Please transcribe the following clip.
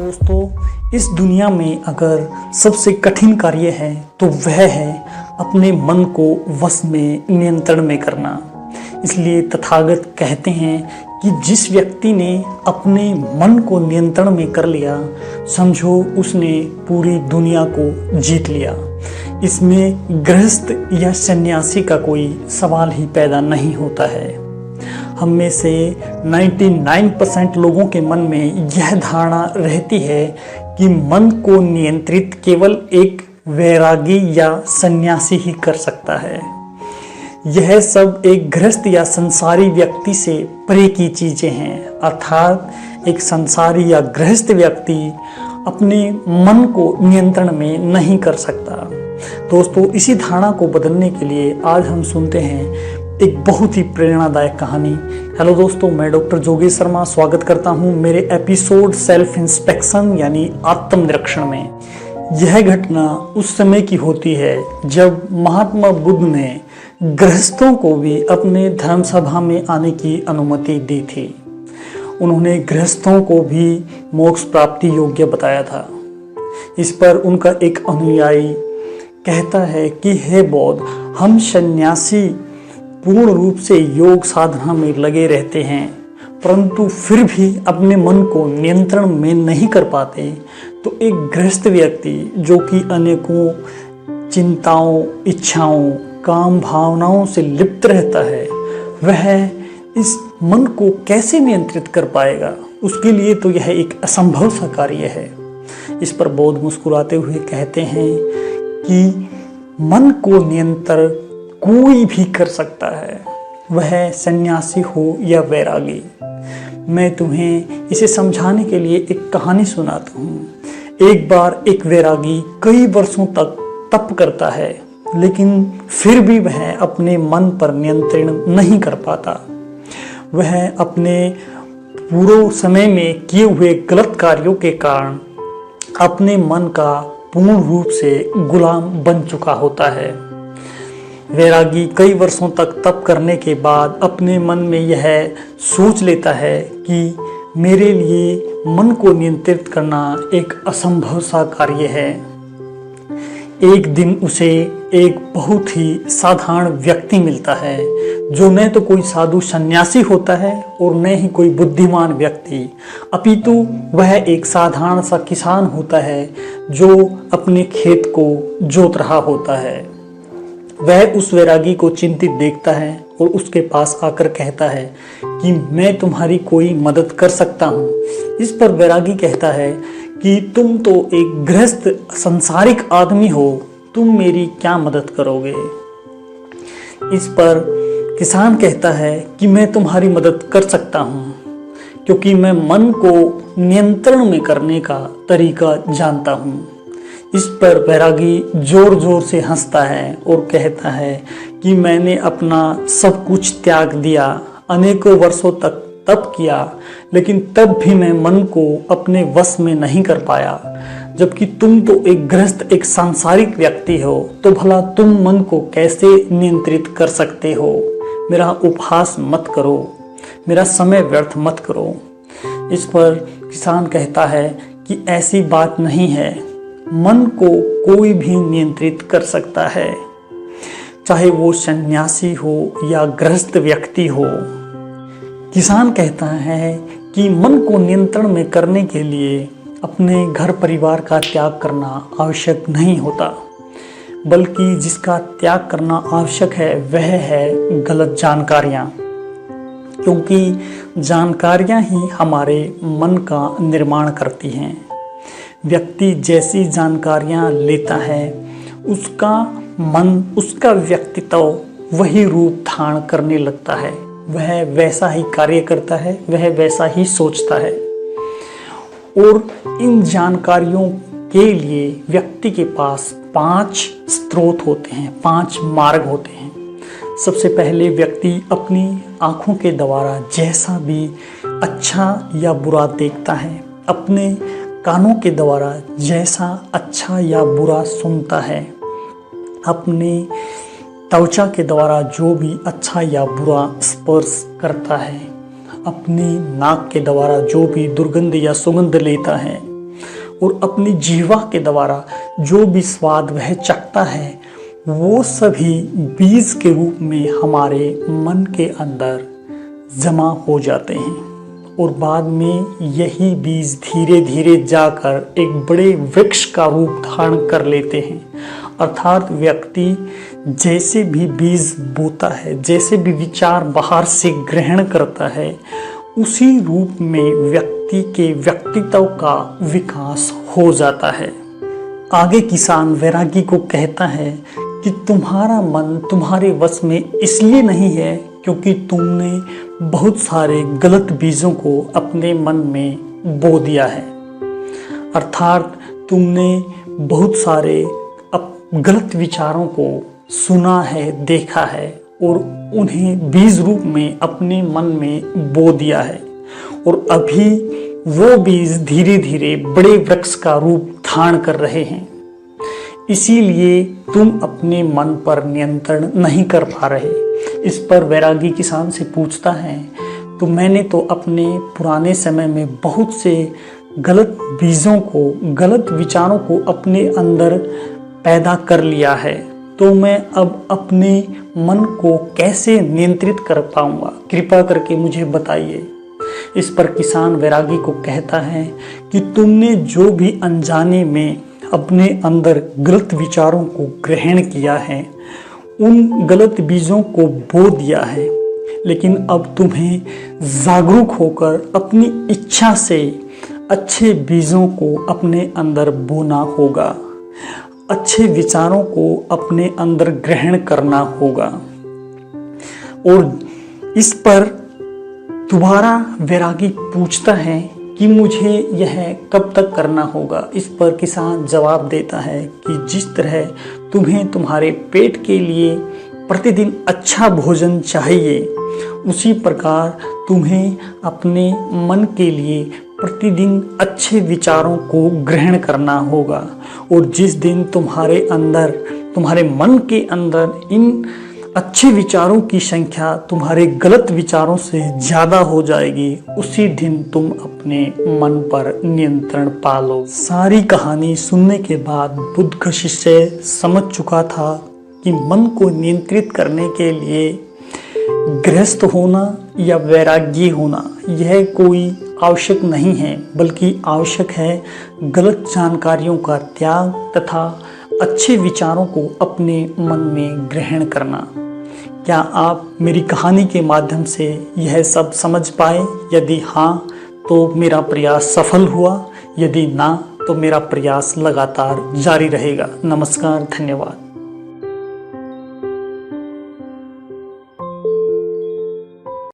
दोस्तों, इस दुनिया में अगर सबसे कठिन कार्य है तो वह है अपने मन को वश में नियंत्रण में करना। इसलिए तथागत कहते हैं कि जिस व्यक्ति ने अपने मन को नियंत्रण में कर लिया, समझो उसने पूरी दुनिया को जीत लिया। इसमें गृहस्थ या सन्यासी का कोई सवाल ही पैदा नहीं होता है। हम में से 99% लोगों के मन में यह धारणा रहती है कि मन को नियंत्रित केवल एक वैरागी या सन्यासी ही कर सकता है। यह सब एक गृहस्थ या संसारी व्यक्ति से परे की चीजें हैं, अर्थात एक संसारी या गृहस्थ व्यक्ति अपने मन को नियंत्रण में नहीं कर सकता। दोस्तों, इसी धारणा को बदलने के लिए आज हम सुनते हैं एक बहुत ही प्रेरणादायक कहानी। हेलो दोस्तों, मैं डॉक्टर जोगेश शर्मा स्वागत करता हूं मेरे एपिसोड सेल्फ इंस्पेक्शन यानी आत्मनिरीक्षण में। यह घटना उस समय की होती है जब महात्मा बुद्ध ने गृहस्थों को भी अपने धर्म सभा में आने की अनुमति दी थी। उन्होंने गृहस्थों को भी मोक्ष प्राप्ति योग्य बताया था। इस पर उनका एक अनुयायी कहता है कि हे बौद्ध, हम सन्यासी पूर्ण रूप से योग साधना में लगे रहते हैं, परंतु फिर भी अपने मन को नियंत्रण में नहीं कर पाते। तो एक गृहस्थ व्यक्ति जो कि अनेकों चिंताओं, इच्छाओं, काम भावनाओं से लिप्त रहता है, वह इस मन को कैसे नियंत्रित कर पाएगा? उसके लिए तो यह एक असंभव सा कार्य है। इस पर बौद्ध मुस्कुराते हुए कहते हैं कि मन को नियंत्रण कोई भी कर सकता है, वह सन्यासी हो या वैरागी। मैं तुम्हें इसे समझाने के लिए एक कहानी सुनाता हूँ। एक बार एक वैरागी कई वर्षों तक तप करता है, लेकिन फिर भी वह अपने मन पर नियंत्रण नहीं कर पाता। वह अपने पूरे समय में किए हुए गलत कार्यों के कारण अपने मन का पूर्ण रूप से गुलाम बन चुका होता है। वैरागी कई वर्षों तक तप करने के बाद अपने मन में यह सोच लेता है कि मेरे लिए मन को नियंत्रित करना एक असंभव सा कार्य है। एक दिन उसे एक बहुत ही साधारण व्यक्ति मिलता है, जो न तो कोई साधु सन्यासी होता है और न ही कोई बुद्धिमान व्यक्ति, अपितु वह एक साधारण सा किसान होता है जो अपने खेत को जोत रहा होता है। वह उस वैरागी को चिंतित देखता है और उसके पास आकर कहता है कि मैं तुम्हारी कोई मदद कर सकता हूँ। इस पर वैरागी कहता है कि तुम तो एक गृहस्थ सांसारिक आदमी हो, तुम मेरी क्या मदद करोगे? इस पर किसान कहता है कि मैं तुम्हारी मदद कर सकता हूँ, क्योंकि मैं मन को नियंत्रण में करने का तरीका जानता हूँ। इस पर वैरागी जोर जोर से हंसता है और कहता है कि मैंने अपना सब कुछ त्याग दिया, अनेकों वर्षों तक तप किया, लेकिन तब भी मैं मन को अपने वश में नहीं कर पाया। जबकि तुम तो एक गृहस्थ, एक सांसारिक व्यक्ति हो, तो भला तुम मन को कैसे नियंत्रित कर सकते हो? मेरा उपहास मत करो, मेरा समय व्यर्थ मत करो। इस पर किसान कहता है कि ऐसी बात नहीं है, मन को कोई भी नियंत्रित कर सकता है, चाहे वो सन्यासी हो या गृहस्थ व्यक्ति हो। किसान कहता है कि मन को नियंत्रण में करने के लिए अपने घर परिवार का त्याग करना आवश्यक नहीं होता, बल्कि जिसका त्याग करना आवश्यक है वह है गलत जानकारियाँ, क्योंकि जानकारियाँ ही हमारे मन का निर्माण करती हैं। व्यक्ति जैसी जानकारियाँ लेता है, उसका मन, उसका व्यक्तित्व वही रूप धारण करने लगता है। वह वैसा ही कार्य करता है, वह वैसा ही सोचता है। और इन जानकारियों के लिए व्यक्ति के पास 5 स्रोत होते हैं, 5 मार्ग होते हैं। सबसे पहले व्यक्ति अपनी आँखों के द्वारा जैसा भी अच्छा या बुरा देखता है, अपने कानों के द्वारा जैसा अच्छा या बुरा सुनता है, अपने त्वचा के द्वारा जो भी अच्छा या बुरा स्पर्श करता है, अपनी नाक के द्वारा जो भी दुर्गंध या सुगंध लेता है, और अपनी जीवा के द्वारा जो भी स्वाद वह चखता है, वो सभी बीज के रूप में हमारे मन के अंदर जमा हो जाते हैं और बाद में यही बीज धीरे धीरे जाकर एक बड़े वृक्ष का रूप धारण कर लेते हैं। अर्थात व्यक्ति जैसे भी बीज बोता है, जैसे भी विचार बाहर से ग्रहण करता है, उसी रूप में व्यक्ति के व्यक्तित्व का विकास हो जाता है। आगे किसान वैरागी को कहता है कि तुम्हारा मन तुम्हारे वश में इसलिए नहीं है क्योंकि तुमने बहुत सारे गलत बीजों को अपने मन में बो दिया है। अर्थात तुमने बहुत सारे गलत विचारों को सुना है, देखा है और उन्हें बीज रूप में अपने मन में बो दिया है और अभी वो बीज धीरे धीरे बड़े वृक्ष का रूप धारण कर रहे हैं। इसीलिए तुम अपने मन पर नियंत्रण नहीं कर पा रहे। इस पर वैरागी किसान से पूछता है, तो मैंने तो अपने पुराने समय में बहुत से गलत बीजों को, गलत विचारों को अपने अंदर पैदा कर लिया है, तो मैं अब अपने मन को कैसे नियंत्रित कर पाऊंगा? कृपा करके मुझे बताइए। इस पर किसान वैरागी को कहता है कि तुमने जो भी अनजाने में अपने अंदर गलत विचारों को ग्रहण किया है, उन गलत बीजों को बो दिया है, लेकिन अब तुम्हें जागरूक होकर अपनी इच्छा से अच्छे बीजों को अपने अंदर बोना होगा, अच्छे विचारों को अपने अंदर ग्रहण करना होगा। और इस पर दोबारा वैरागी पूछता है कि मुझे यह कब तक करना होगा? इस पर किसान जवाब देता है कि जिस तरह तुम्हें तुम्हारे पेट के लिए प्रतिदिन अच्छा भोजन चाहिए, उसी प्रकार तुम्हें अपने मन के लिए प्रतिदिन अच्छे विचारों को ग्रहण करना होगा। और जिस दिन तुम्हारे अंदर, तुम्हारे मन के अंदर इन अच्छे विचारों की संख्या तुम्हारे गलत विचारों से ज़्यादा हो जाएगी, उसी दिन तुम अपने मन पर नियंत्रण पालो। सारी कहानी सुनने के बाद बुद्ध का शिष्य समझ चुका था कि मन को नियंत्रित करने के लिए गृहस्थ होना या वैरागी होना यह कोई आवश्यक नहीं है, बल्कि आवश्यक है गलत जानकारियों का त्याग तथा अच्छे विचारों को अपने मन में ग्रहण करना। क्या आप मेरी कहानी के माध्यम से यह सब समझ पाए? यदि हाँ, तो मेरा प्रयास सफल हुआ, यदि ना, तो मेरा प्रयास लगातार जारी रहेगा। नमस्कार, धन्यवाद।